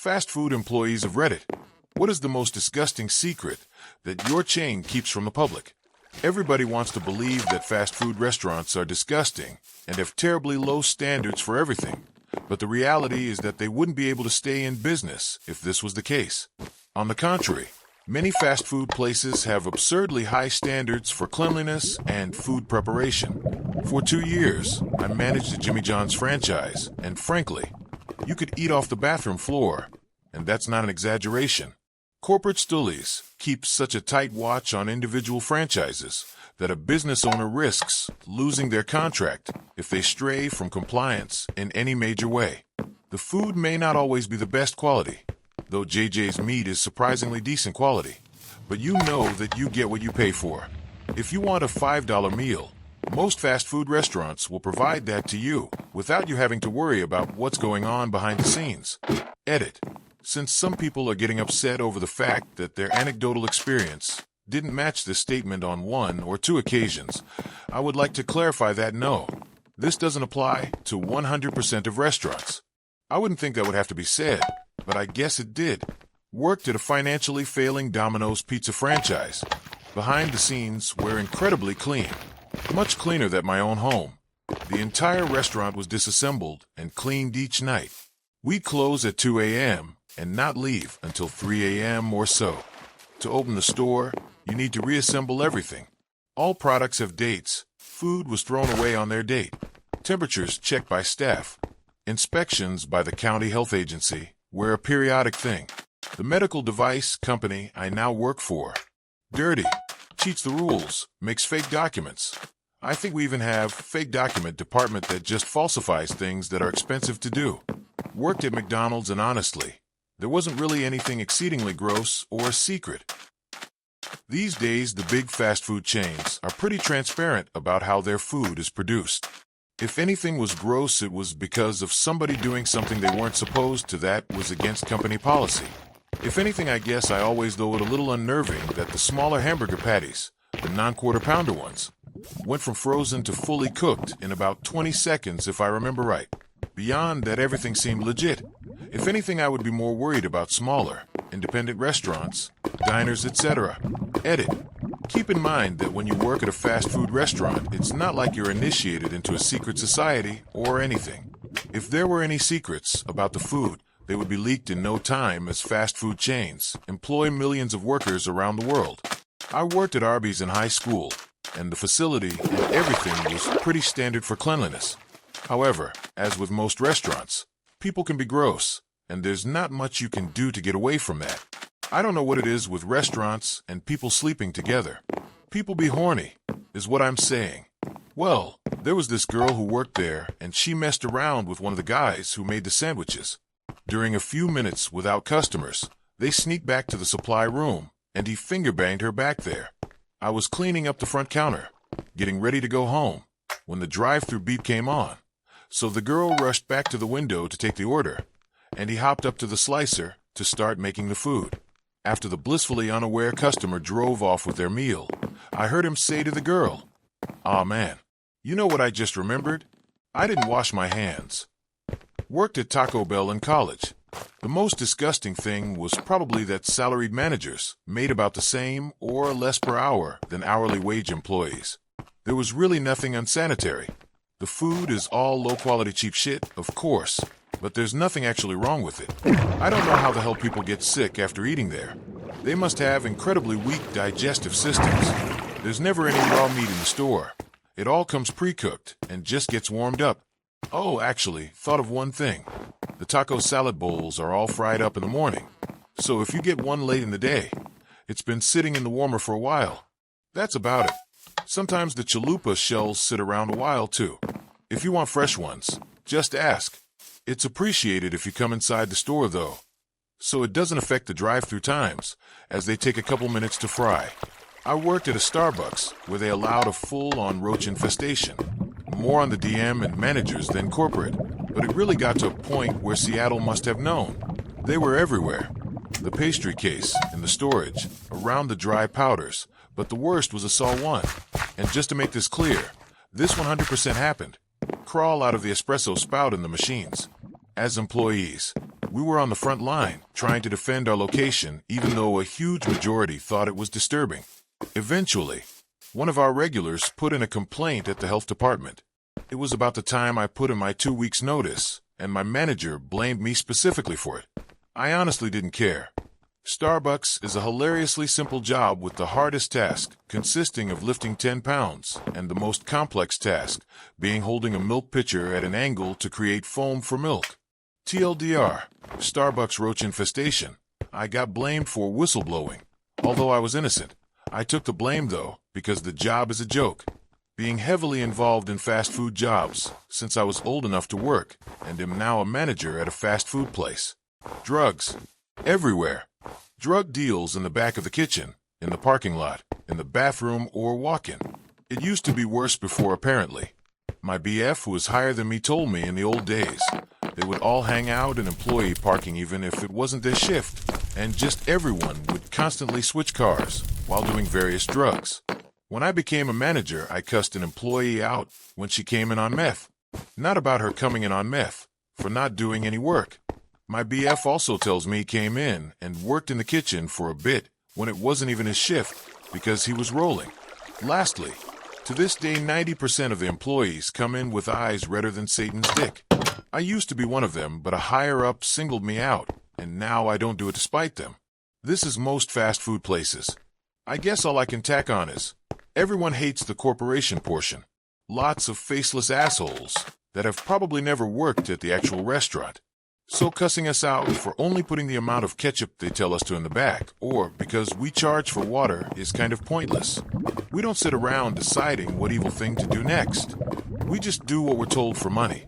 Fast food employees of Reddit. What is the most disgusting secret that your chain keeps from the public? Everybody wants to believe that fast food restaurants are disgusting and have terribly low standards for everything. But the reality is that they wouldn't be able to stay in business if this was the case. On the contrary, many fast food places have absurdly high standards for cleanliness and food preparation. For 2 years, I managed a Jimmy John's franchise, and frankly, you could eat off the bathroom floor, and that's not an exaggeration. Corporate stoolies keep such a tight watch on individual franchises that a business owner risks losing their contract if they stray from compliance in any major way. The food may not always be the best quality, though JJ's meat is surprisingly decent quality, but you know that you get what you pay for. If you want a $5 meal, most fast food restaurants will provide that to you without you having to worry about what's going on behind the scenes. Edit. Since some people are getting upset over the fact that their anecdotal experience didn't match this statement on 1 or 2 occasions, I would like to clarify that no, this doesn't apply to 100% of restaurants. I wouldn't think that would have to be said, but I guess it did. Worked at a financially failing Domino's pizza franchise. Behind the scenes, we're incredibly clean. Much cleaner than my own home. The entire restaurant was disassembled and cleaned each night. We'd close at 2 a.m. and not leave until 3 a.m. or so. To open the store, you need to reassemble everything. All products have dates. Food was thrown away on their date. Temperatures checked by staff. Inspections by the county health agency were a periodic thing. The medical device company I now work for. Dirty. Cheats the rules. Makes fake documents. I think we even have fake document department that just falsifies things that are expensive to do. Worked at McDonald's, and honestly, there wasn't really anything exceedingly gross or a secret. These days, the big fast food chains are pretty transparent about how their food is produced. If anything was gross, it was because of somebody doing something they weren't supposed to that was against company policy. If anything, I guess I always thought it a little unnerving that the smaller hamburger patties, the non-quarter pounder ones, went from frozen to fully cooked in about 20 seconds if I remember right. Beyond that, everything seemed legit. If anything, I would be more worried about smaller, independent restaurants, diners, etc. Edit. Keep in mind that when you work at a fast food restaurant, it's not like you're initiated into a secret society or anything. If there were any secrets about the food, they would be leaked in no time, as fast food chains employ millions of workers around the world. I worked at Arby's in high school, and the facility and everything was pretty standard for cleanliness. However, as with most restaurants, people can be gross, and there's not much you can do to get away from that. I don't know what it is with restaurants and people sleeping together. People be horny, is what I'm saying. Well, there was this girl who worked there, and she messed around with one of the guys who made the sandwiches. During a few minutes without customers, they sneaked back to the supply room, and he finger-banged her back there. I was cleaning up the front counter, getting ready to go home, when the drive-thru beep came on. So the girl rushed back to the window to take the order, and he hopped up to the slicer to start making the food. After the blissfully unaware customer drove off with their meal, I heard him say to the girl, "Aw man, you know what I just remembered? I didn't wash my hands." Worked at Taco Bell in college. The most disgusting thing was probably that salaried managers made about the same or less per hour than hourly wage employees. There was really nothing unsanitary. The food is all low-quality cheap shit, of course, but there's nothing actually wrong with it. I don't know how the hell people get sick after eating there. They must have incredibly weak digestive systems. There's never any raw meat in the store. It all comes pre-cooked and just gets warmed up. Oh, actually, thought of one thing. The taco salad bowls are all fried up in the morning. So if you get one late in the day, it's been sitting in the warmer for a while. That's about it. Sometimes the chalupa shells sit around a while too. If you want fresh ones, just ask. It's appreciated if you come inside the store though, so it doesn't affect the drive-through times, as they take a couple minutes to fry. I worked at a Starbucks where they allowed a full-on roach infestation. More on the DM and managers than corporate, but it really got to a point where Seattle must have known. They were everywhere. The pastry case, in the storage, around the dry powders, but the worst was a Saw 1. And just to make this clear, this 100% happened. Crawl out of the espresso spout in the machines. As employees, We were on the front line, trying to defend our location, even though a huge majority thought it was disturbing. Eventually, one of our regulars put in a complaint at the health department. It was about the time I put in my 2 weeks' notice, and my manager blamed me specifically for it. I honestly didn't care. Starbucks is a hilariously simple job with the hardest task consisting of lifting 10 pounds, and the most complex task being holding a milk pitcher at an angle to create foam for milk. TLDR, Starbucks roach infestation. I got blamed for whistleblowing. Although I was innocent, I took the blame though, because the job is a joke. Being heavily involved in fast food jobs since I was old enough to work, and am now a manager at a fast food place. Drugs. Everywhere. Drug deals in the back of the kitchen, in the parking lot, in the bathroom, or walk-in. It used to be worse before, apparently. My BF, who was higher than me, told me in the old days they would all hang out in employee parking even if it wasn't their shift, and just everyone would constantly switch cars while doing various drugs. When I became a manager, I cussed an employee out when she came in on meth. Not about her coming in on meth, for not doing any work. My BF also tells me he came in and worked in the kitchen for a bit when it wasn't even his shift because he was rolling. Lastly, to this day 90% of the employees come in with eyes redder than Satan's dick. I used to be one of them, but a higher-up singled me out, and now I don't do it to spite them. This is most fast food places. I guess all I can tack on is, everyone hates the corporation portion. Lots of faceless assholes that have probably never worked at the actual restaurant. So cussing us out for only putting the amount of ketchup they tell us to in the back, or because we charge for water, is kind of pointless. We don't sit around deciding what evil thing to do next. We just do what we're told for money.